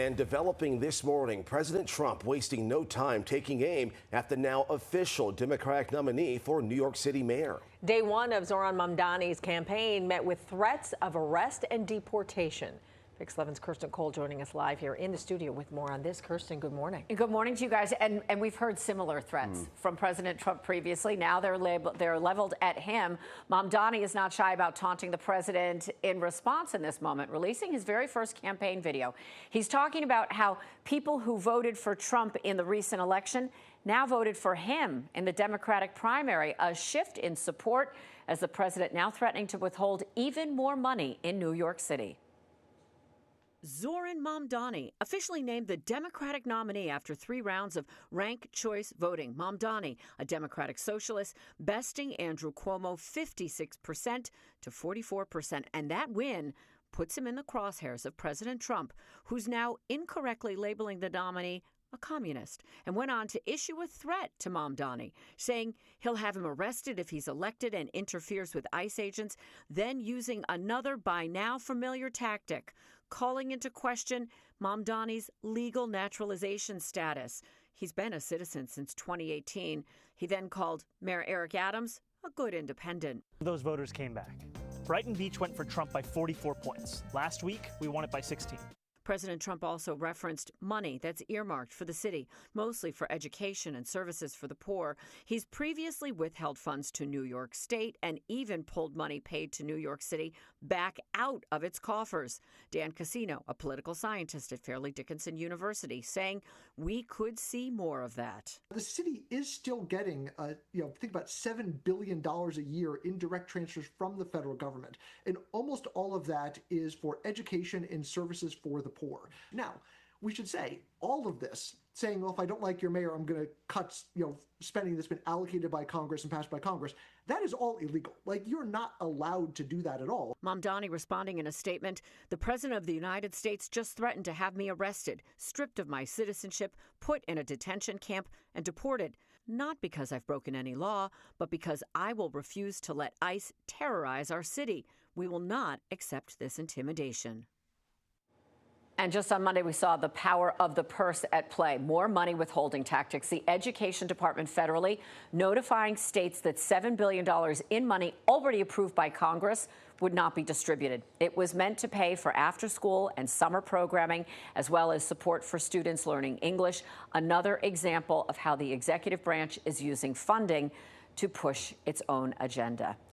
And developing this morning, President Trump wasting no time taking aim at the now official Democratic nominee for New York City mayor. Day one of Zohran Mamdani's campaign met with threats of arrest and deportation. Fix 11's Kirsten Cole joining us live here in the studio with more on this. Kirsten, good morning. Good morning to you guys. And we've heard similar threats from President Trump previously. Now they're leveled at him. Mamdani is not shy about taunting the president in response in this moment, releasing his very first campaign video. He's talking about how people who voted for Trump in the recent election now voted for him in the Democratic primary, a shift in support as the president now threatening to withhold even more money in New York City. Zohran Mamdani, officially named the Democratic nominee after 3 rounds of ranked choice voting. Mamdani, a Democratic socialist, besting Andrew Cuomo 56% to 44%. And that win puts him in the crosshairs of President Trump, who's now incorrectly labeling the nominee a communist, and went on to issue a threat to Mamdani, saying he'll have him arrested if he's elected and interferes with ICE agents, then using another by now familiar tactic, calling into question Mamdani's legal naturalization status. He's been a citizen since 2018. He then called Mayor Eric Adams a good independent. Those voters came back. Brighton Beach went for Trump by 44 points. Last week, we won it by 16. President Trump also referenced money that's earmarked for the city, mostly for education and services for the poor. He's previously withheld funds to New York State and even pulled money paid to New York City back out of its coffers. Dan Cassino, a political scientist at Fairleigh Dickinson University, saying we could see more of that. The city is still getting, think about $7 billion a year in direct transfers from the federal government. And almost all of that is for education and services for the poor. Now, we should say all of this, saying, well, if I don't like your mayor, I'm going to cut, spending that's been allocated by Congress and passed by Congress. That is all illegal. You're not allowed to do that at all. Mamdani responding in a statement, the president of the United States just threatened to have me arrested, stripped of my citizenship, put in a detention camp, and deported. Not because I've broken any law, but because I will refuse to let ICE terrorize our city. We will not accept this intimidation. And just on Monday, we saw the power of the purse at play. More money withholding tactics. The Education Department federally notifying states that $7 billion in money already approved by Congress would not be distributed. It was meant to pay for after-school and summer programming, as well as support for students learning English. Another example of how the executive branch is using funding to push its own agenda.